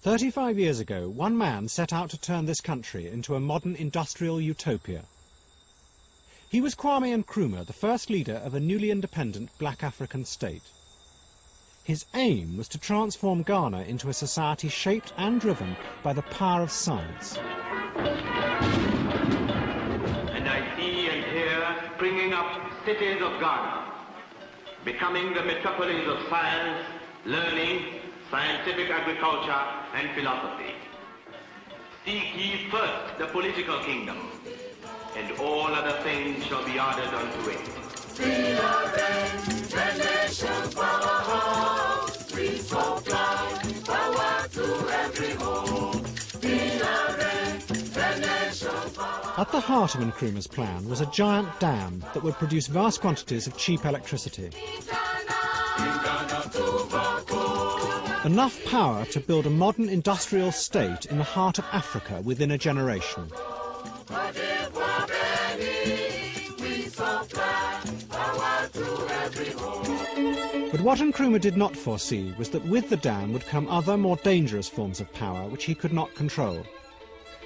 35 years ago, one man set out to turn this country into a modern industrial utopia. He was Kwame Nkrumah, the first leader of a newly independent black African state. His aim was to transform Ghana into a society shaped and driven by the power of science. And I see and hear springing up cities of Ghana, becoming the metropolis of science, learning, scientific agriculture and philosophy. Seek ye first the political kingdom, and all other things shall be added unto it. We are the nation powerhouse. We supply power to every home. We are the nation powerhouse. At the heart of Nkrumah's plan was a giant dam that would produce vast quantities of cheap electricity. Enough power to build a modern industrial state in the heart of Africa within a generation. But what Nkrumah did not foresee was that with the dam would come other, more dangerous forms of power which he could not control.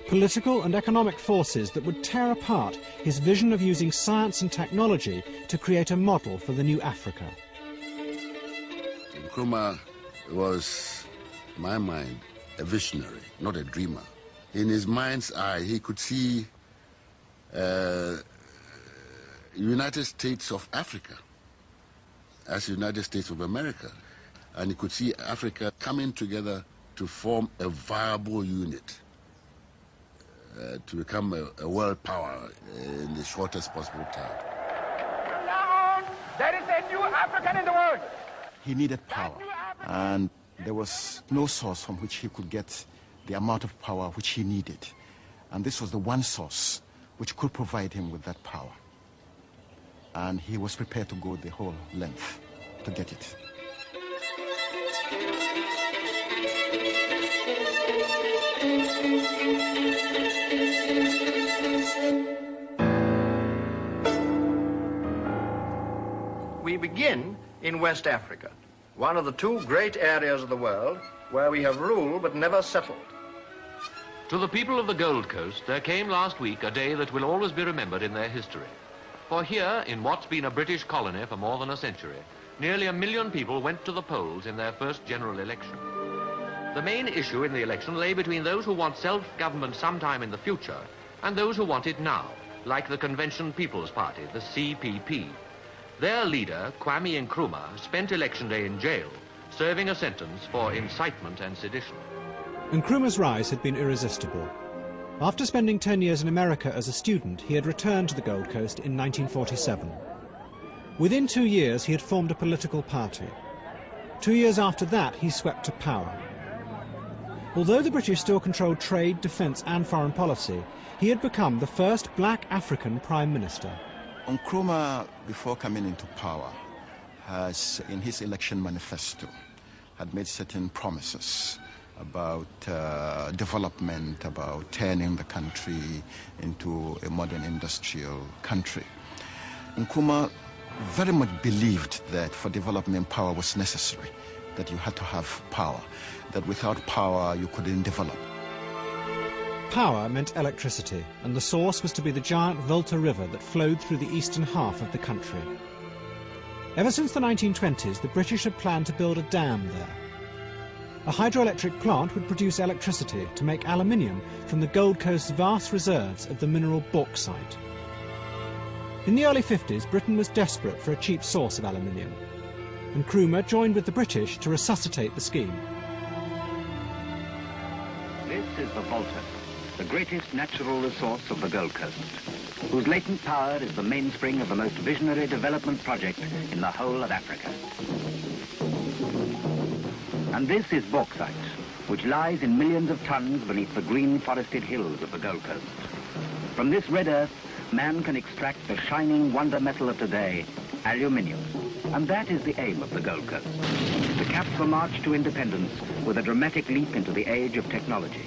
Political and economic forces that would tear apart his vision of using science and technology to create a model for the new Africa. Nkrumah was, in my mind, a visionary, not a dreamer. In his mind's eye, he could see United States of Africa as United States of America. And he could see Africa coming together to form a viable unit, to become a world power in the shortest possible time. From now on, there is a new African in the world. He needed power, and there was no source from which he could get the amount of power which he needed. And this was the one source which could provide him with that power. And he was prepared to go the whole length to get it. We begin in West Africa, one of the two great areas of the world where we have ruled but never settled. To the people of the Gold Coast, there came last week a day that will always be remembered in their history. For here, in what's been a British colony for more than a century, nearly 1 million people went to the polls in their first general election. The main issue in the election lay between those who want self-government sometime in the future and those who want it now, like the Convention People's Party, the CPP. Their leader, Kwame Nkrumah, spent election day in jail, serving a sentence for incitement and sedition. Nkrumah's rise had been irresistible. After spending 10 years in America as a student, he had returned to the Gold Coast in 1947. Within 2 years, he had formed a political party. 2 years after that, he swept to power. Although the British still controlled trade, defence and foreign policy, he had become the first black African Prime Minister. Nkrumah, before coming into power, has, in his election manifesto, had made certain promises about development, about turning the country into a modern industrial country. Nkrumah very much believed that for development, power was necessary, that you had to have power, that without power you couldn't develop. Power meant electricity, and the source was to be the giant Volta River that flowed through the eastern half of the country. Ever since the 1920s, the British had planned to build a dam there. A hydroelectric plant would produce electricity to make aluminium from the Gold Coast's vast reserves of the mineral bauxite. In the early 50s, Britain was desperate for a cheap source of aluminium. Nkrumah joined with the British to resuscitate the scheme. This is the Volta, the greatest natural resource of the Gold Coast, whose latent power is the mainspring of the most visionary development project in the whole of Africa. And this is bauxite, which lies in millions of tons beneath the green forested hills of the Gold Coast. From this red earth, man can extract the shining wonder metal of today, aluminium. And that is the aim of the Gold Coast, to cap the march to independence with a dramatic leap into the age of technology.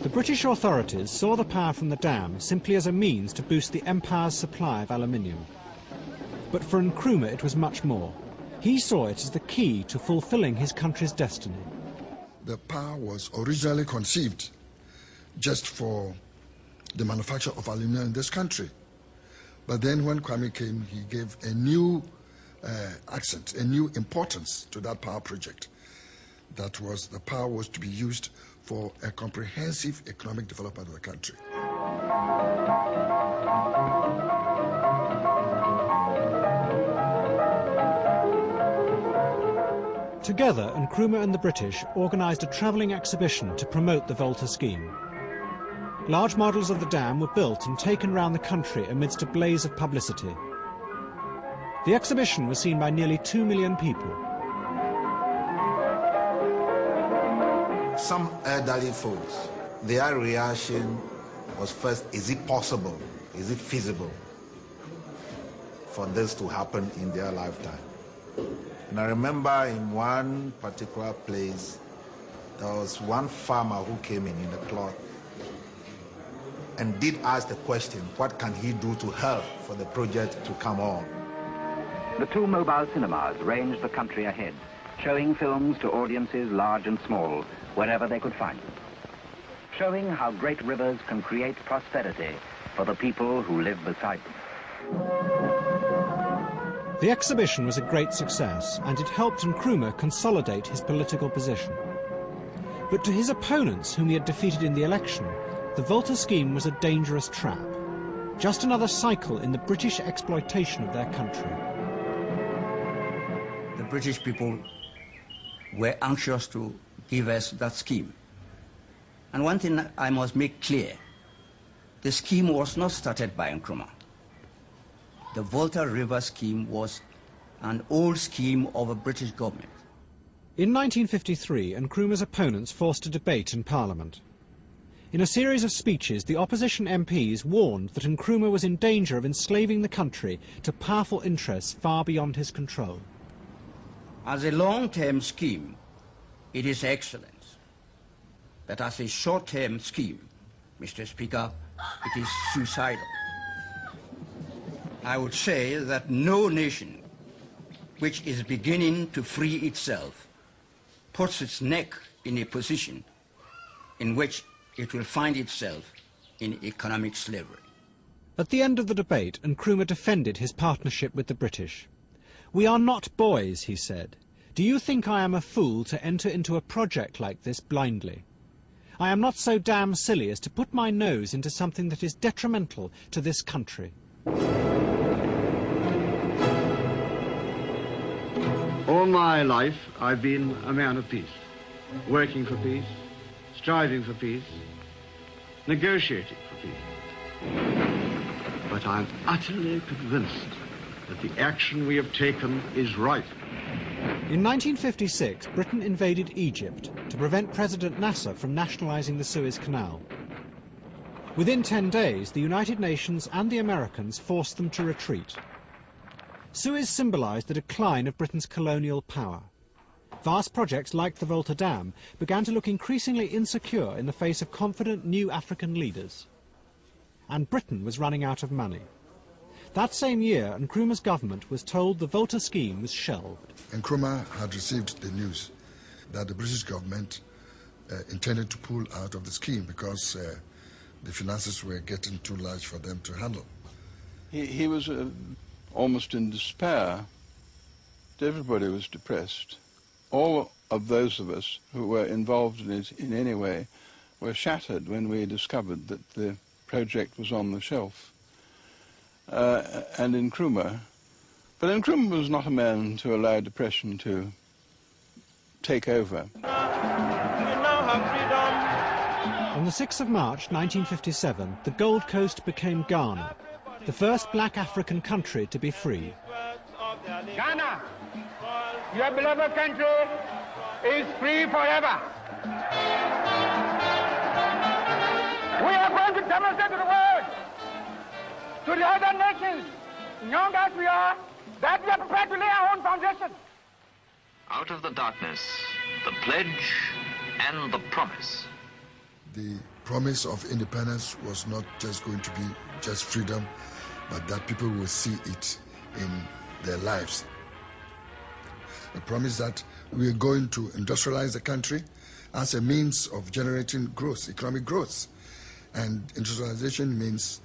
The British authorities saw the power from the dam simply as a means to boost the empire's supply of aluminium. But for Nkrumah it was much more. He saw it as the key to fulfilling his country's destiny. the power was originally conceived just for the manufacture of aluminum in this country. But then when Kwame came, he gave a new accent, a new importance to that power project. That was, the power was to be used for a comprehensive economic development of the country. Together, Nkrumah and the British organised a travelling exhibition to promote the Volta scheme. Large models of the dam were built and taken round the country amidst a blaze of publicity. The exhibition was seen by nearly 2 million people. Some elderly folks, their reaction was first, is it possible, is it feasible for this to happen in their lifetime? And I remember in one particular place, there was one farmer who came in the cloth and did ask the question, what can he do to help for the project to come on? The two mobile cinemas ranged the country ahead, showing films to audiences large and small, wherever they could find them, showing how great rivers can create prosperity for the people who live beside them. The exhibition was a great success, and it helped Nkrumah consolidate his political position. But to his opponents, whom he had defeated in the election, the Volta scheme was a dangerous trap, just another cycle in the British exploitation of their country. The British people were anxious to give us that scheme. And one thing I must make clear, the scheme was not started by Nkrumah. The Volta River scheme was an old scheme of a British government. In 1953, Nkrumah's opponents forced a debate in Parliament. In a series of speeches, the opposition MPs warned that Nkrumah was in danger of enslaving the country to powerful interests far beyond his control. As a long-term scheme, it is excellent. But as a short-term scheme, Mr. Speaker, it is suicidal. I would say that no nation which is beginning to free itself puts its neck in a position in which it will find itself in economic slavery. At the end of the debate, Nkrumah defended his partnership with the British. "We are not boys," he said. "Do you think I am a fool to enter into a project like this blindly? I am not so damn silly as to put my nose into something that is detrimental to this country." All my life, I've been a man of peace, working for peace, striving for peace, negotiating for peace. But I'm utterly convinced that the action we have taken is right. In 1956, Britain invaded Egypt to prevent President Nasser from nationalising the Suez Canal. Within 10 days, the United Nations and the Americans forced them to retreat. Suez symbolised the decline of Britain's colonial power. Vast projects like the Volta Dam began to look increasingly insecure in the face of confident new African leaders. And Britain was running out of money. That same year, Nkrumah's government was told the Volta scheme was shelved. Nkrumah had received the news that the British government intended to pull out of the scheme because the finances were getting too large for them to handle. He was almost in despair. Everybody was depressed. All of those of us who were involved in it in any way were shattered when we discovered that the project was on the shelf. And Nkrumah, but Nkrumah was not a man to allow depression to take over. On the 6th of March 1957, the Gold Coast became Ghana, the first black African country to be free. Ghana, your beloved country, is free forever. We are going to demonstrate to the world, to the other nations, young as we are, that we are prepared to lay our own foundation. Out of the darkness, the pledge and the promise. The promise of independence was not just going to be just freedom, but that people will see it in their lives. A promise that we are going to industrialize the country as a means of generating growth, economic growth. And industrialization means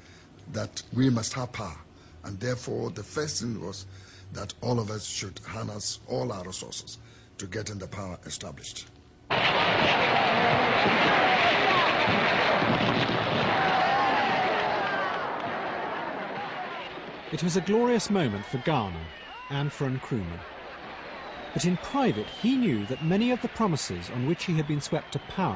that we must have power. And therefore, the first thing was that all of us should harness all our resources to get in the power established. It was a glorious moment for Ghana and for Nkrumah. But in private, he knew that many of the promises on which he had been swept to power